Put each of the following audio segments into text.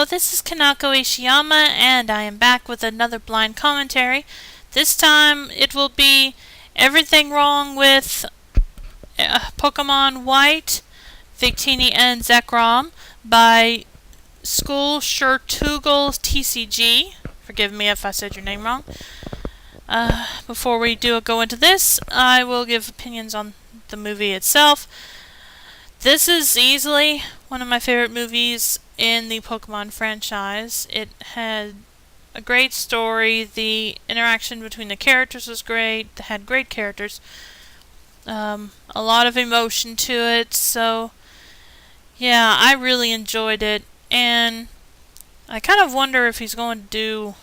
Hello, this is Kanako Ishiyama, and I am back with another blind commentary. This time it will be everything wrong with Pokemon White, Victini and Zekrom by School Shurtugal TCG. Forgive me if I said your name wrong. Before we go into this, I will give opinions on the movie itself. This is easily one of my favorite movies in the Pokemon franchise. It had a great story. The interaction between the characters was great. It had great characters. A lot of emotion to it. So, yeah, I really enjoyed it. And I kind of wonder if he's going to do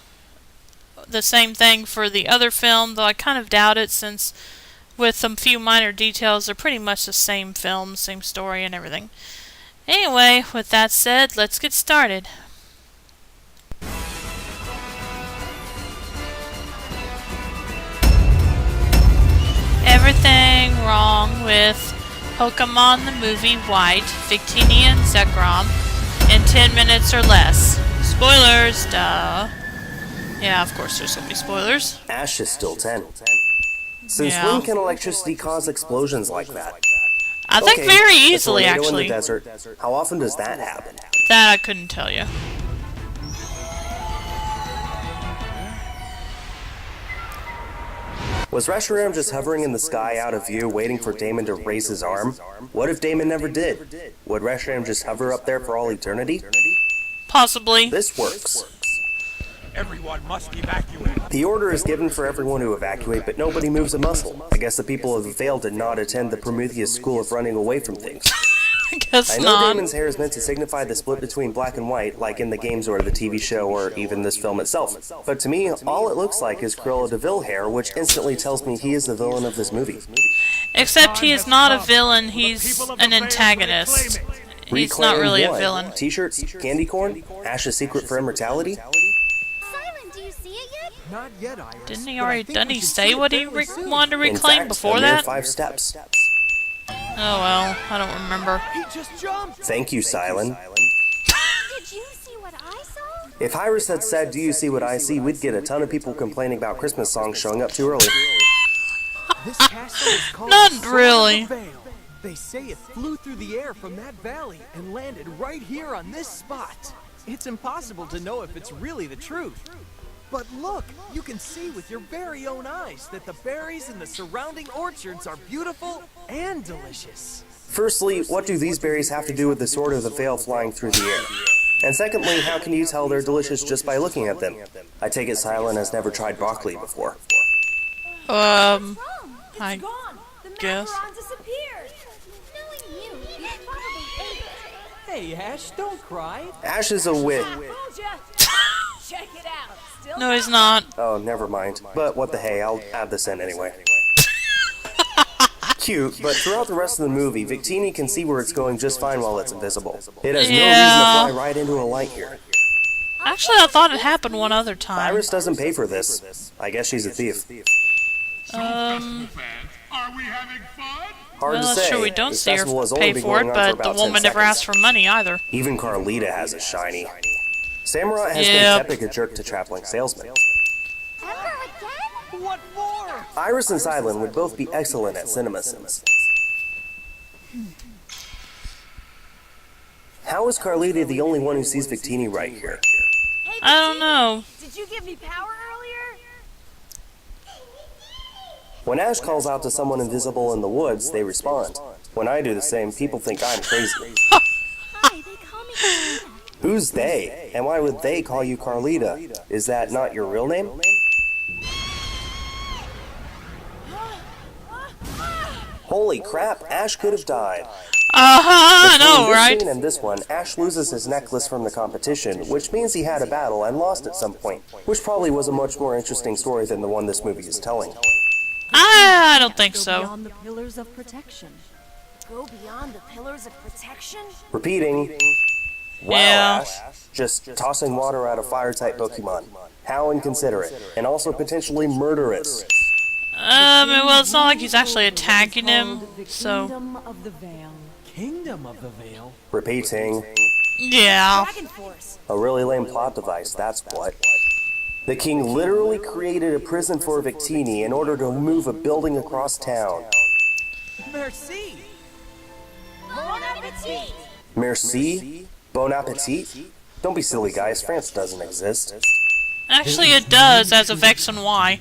the same thing for the other film, though I kind of doubt it, since with some few minor details, they're pretty much the same film, same story and everything. Anyway, with that said, let's get started. Everything wrong with Pokemon the movie White, Victini and Zekrom in 10 minutes or less. Spoilers, duh. Yeah, of course there's so many spoilers. Ash is still 10. Since when can electricity cause explosions like that? I think very easily, actually. In the desert, how often does that happen? That I couldn't tell you. Was Reshiram just hovering in the sky out of view, waiting for Damon to raise his arm? What if Damon never did? Would Reshiram just hover up there for all eternity? Possibly. This works. Everyone must evacuate. The order is given for everyone to evacuate, but nobody moves a muscle. I guess the people of the Vale did not attend the Prometheus school of running away from things. I guess I know not. Damon's hair is meant to signify the split between black and white, like in the games or the TV show or even this film itself. But to me, all it looks like is Cruella de Vil hair, which instantly tells me he is the villain of this movie. Except he is not a villain, he's an antagonist. He's not really a villain. T-shirts? Candy corn? Ash's secret for immortality? Not yet, Iris. Didn't he say what he wanted to reclaim before in fact, that? 5 steps. Oh well, I don't remember. He just jumped. Thank you, Silent. Did you see what I saw? If Iris had said, "Do you see what I see?" we'd get a ton of people complaining about Christmas songs showing up too early. This castle is called Not the Sword really. of the Vale. They say it flew through the air from that valley and landed right here on this spot. It's impossible to know if it's really the truth. But look, you can see with your very own eyes that the berries in the surrounding orchards are beautiful and delicious. Firstly, what do these berries have to do with the Sword of the Vale flying through the air? And secondly, how can you tell they're delicious just by looking at them? I take it Silent has never tried broccoli before. I guess. Hey, Ash, don't cry. Ash is a wit. Check it out. Still No, he's not. Oh, never mind. But what the hey, I'll add this in anyway. Cute, but throughout the rest of the movie, Victini can see where it's going just fine while it's invisible. It has no reason to fly right into a light here. Actually, I thought it happened one other time. Iris doesn't pay for this. I guess she's a thief. Are we having fun? Hard Well, to that's say. true, we don't This see her festival has only pay been for going it, on but about the 10 woman never seconds. asked for money either. Even Carlita has a shiny. Samurott has Yep. been Tepig a jerk to traveling salesmen. ever again? What for? Iris and Silent would both be excellent at cinema sims. How is Carlita the only one who sees Victini right here? Hey, I don't Victini, know. Did you give me power earlier? When Ash calls out to someone invisible in the woods, they respond. When I do the same, people think I'm crazy. Hi, they call me Carlita. Who's they? And why would they call you Carlita? Is that not your real name? Holy crap, Ash could have died. I know, Between this right? scene and this one, Ash loses his necklace from the competition, which means he had a battle and lost at some point, which probably was a much more interesting story than the one this movie is telling. I don't think Go so. beyond the pillars of protection. Go beyond the pillars of protection? Repeating. Wow, Yeah. Ash. Just tossing water at a fire-type Pokemon. How inconsiderate, and also potentially murderous. Well, it's not like he's actually attacking him, The so Kingdom of the Vale. Kingdom of the Vale. Repeating. yeah. Dragon Force. A really lame plot device, that's what. The king literally created a prison for Victini in order to move a building across town. Merci! Bon appetit! Merci? Bon appetit? Don't be silly, guys. France doesn't exist. Actually, it does, as of X and Y.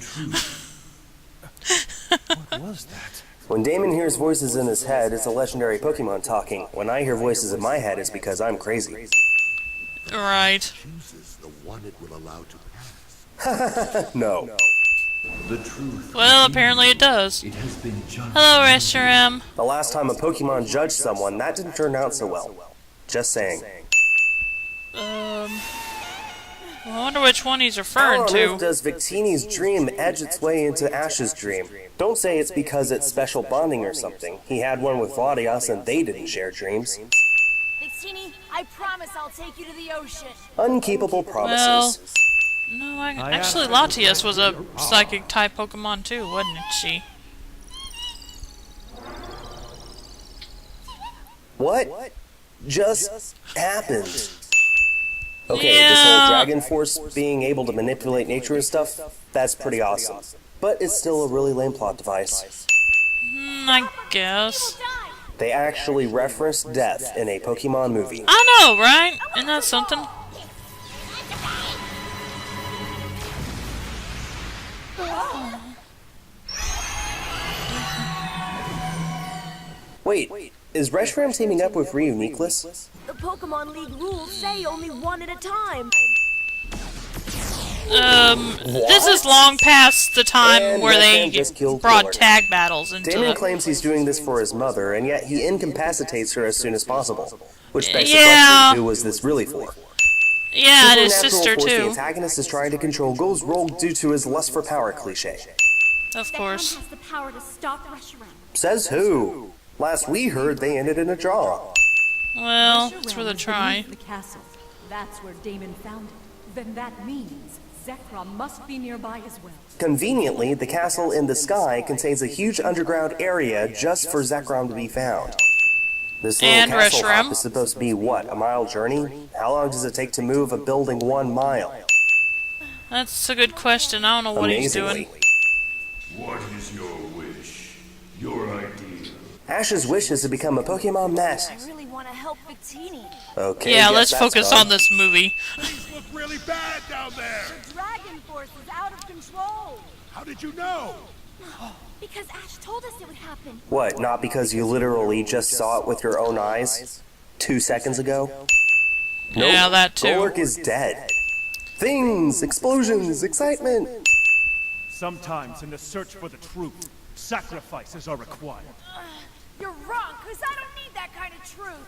What was that? When Damon hears voices in his head, it's a legendary Pokemon talking. When I hear voices in my head, it's because I'm crazy. Right. Chooses the one it will allow to pass. No. The truth. Well, apparently it does. It has been judged. Hello, Reshiram. The last time a Pokemon judged someone, that didn't turn out so well. Just saying. I wonder which one he's How referring on earth to. does Victini's dream edge its way into Ash's dream? Don't say it's because it's special bonding or something. He had one with Latias and they didn't share dreams. Victini, I promise I'll take you to the ocean. Unkeepable promises. No, actually, Latias was a psychic-type Pokemon too, wasn't it, she? What just happened? Okay, Yeah. this whole Dragon Force being able to manipulate nature and stuff, that's pretty awesome. But it's still a really lame plot device. I guess. Die! They actually reference death in a Pokemon movie. I know, right? Isn't that something? Wait, is Reshiram teaming up with Reuniqueless? The Pokemon League rules say only one at a time. This is long past the time And where Reshiram they just killed brought Lord. tag battles into Damon the... claims he's doing this for his mother, and yet he incapacitates her as soon as possible. Which begs the Yeah. question, who was this really for? Yeah, and his Supernatural sister force the too. antagonist is trying to control goes rogue due to his lust for power cliche. Of course. has the power to stop Reshiram. Says who? Last we heard, they ended in a draw. Well, it's worth a try. The castle. That's where Damon found it. Then that means Zekrom must be nearby as well. Conveniently, the castle in the sky contains a huge underground area just for Zekrom to be found. This little And castle hop Reshiram. is supposed to be, what, a mile journey? How long does it take to move a building 1 mile? That's a good question. I don't know what he's Amazingly. doing. What is your wish? Your idea? Ash's wish is to become a Pokemon I Master. really want to help Victini. Okay, Yeah, guess let's that's focus fun. on this movie. Things look really bad down there. Dragon Force is out of control. How did you know? Because Ash told us it would happen. What, not because you literally just saw it with your own eyes 2 seconds ago? Nope. Yeah, that too. Golurk is dead. Things, explosions, excitement. Sometimes in the search for the truth, sacrifices are required. You're wrong, because I don't need that kind of truth.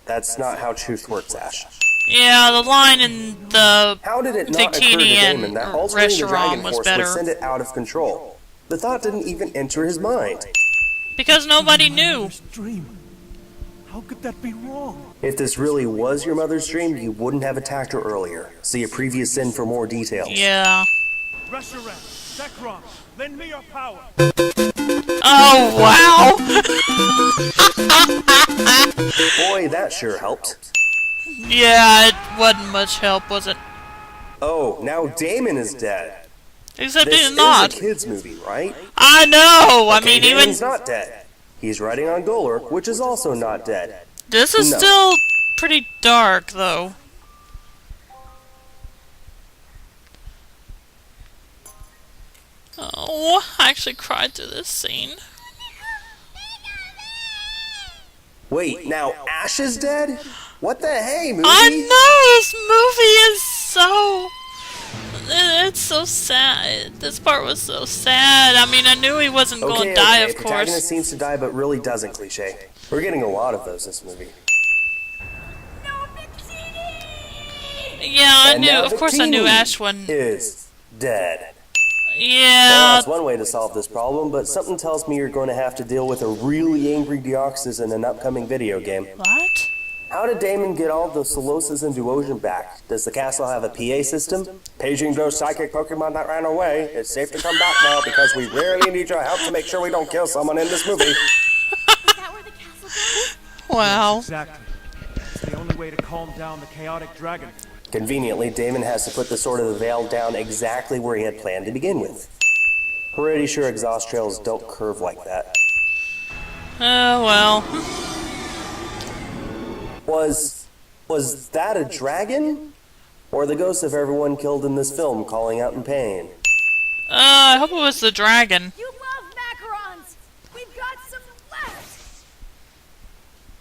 That's not how truth works, Ash. Yeah, the line in the How did it not occur to Victini and Damon that altering the Dragon Reshiram was Force better. would send it out of control? The thought didn't even enter his mind. because nobody knew. Mother's dream. How could that be wrong? If this really was your mother's dream, you wouldn't have attacked her earlier. See a previous sin for more details. Yeah. Reshiram, Zekrom, lend me your power. Oh wow. Boy, that sure helped. Yeah, it wasn't much help, was it? Oh, now Damon is dead. Except This he's is not. a kid's movie, right? I know. I Okay, mean, even Damon's not dead. He's riding on Golurk, which is also not dead. this is No. still pretty dark, though. Oh, I actually cried through this scene. Wait, now Ash is dead? What the hey, movie? I know this movie is so. It's so sad. This part was so sad. I mean, I knew he wasn't going to die, of protagonist course. seems to die but really doesn't, cliche. We're getting a lot of those this movie. No, Victini! Yeah, I And knew. now Of course, I knew Victini Ash wasn't. is dead. Well, Yeah. that's one way to solve this problem, but something tells me you're going to have to deal with a really angry Deoxys in an upcoming video game. What? How did Damon get all the Soloses and Duosion back? Does the castle have a PA system? Paging those psychic Pokemon that ran away. It's safe to come back now because we really need your help to make sure we don't kill someone in this movie. Is that where the castle goes? Wow. Exactly. It's the the only way to calm down the chaotic dragon. Conveniently, Damon has to put the Sword of the Veil down exactly where he had planned to begin with. Pretty sure exhaust trails don't curve like that. Oh, well. Was that a dragon? Or the ghost of everyone killed in this film calling out in pain? I hope it was the dragon. You love macarons! We've got some left!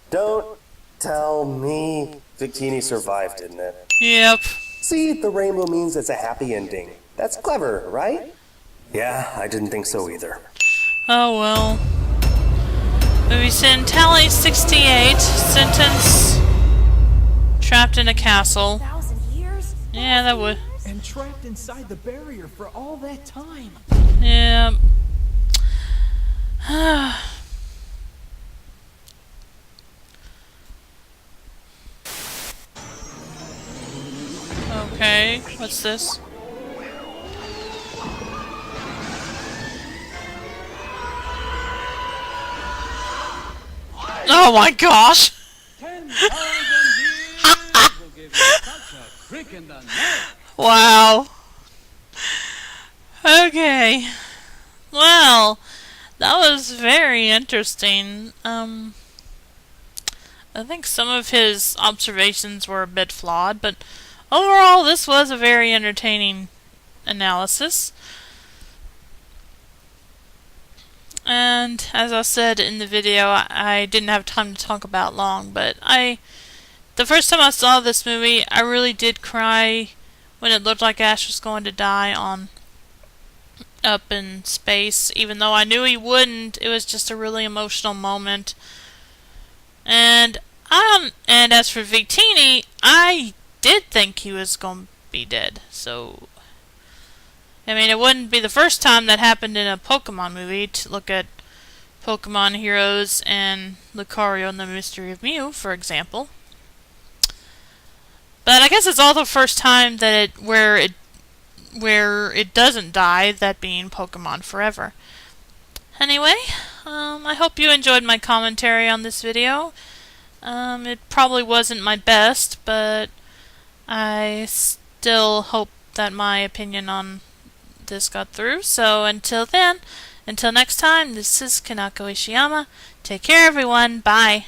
Don't tell me. Victini survived, didn't it? Yep. See, the rainbow means it's a happy ending. That's clever, right? Yeah, I didn't think so either. Oh, well. Movie sin tally 68. Sentence. Trapped in a castle. 1,000 years? Yeah, that would. And trapped inside the barrier for all that time. Yeah. Okay, what's this? Oh my gosh! 10,000 years will give you such a crick in the neck. Wow. Okay. Well, that was very interesting. I think some of his observations were a bit flawed, but overall this was a very entertaining analysis. And as I said in the video, I didn't have time to talk about long, but the first time I saw this movie, I really did cry when it looked like Ash was going to die up in space, even though I knew he wouldn't. It was just a really emotional moment. And as for Victini, I did think he was going to be dead. So, I mean, it wouldn't be the first time that happened in a Pokemon movie, to look at Pokemon Heroes and Lucario and the Mystery of Mew, for example. But I guess it's all the first time that where it doesn't die, that being Pokemon Forever. Anyway, I hope you enjoyed my commentary on this video. It probably wasn't my best, but I still hope that my opinion on this got through. So until next time, this is Kanako Ishiyama. Take care, everyone. Bye.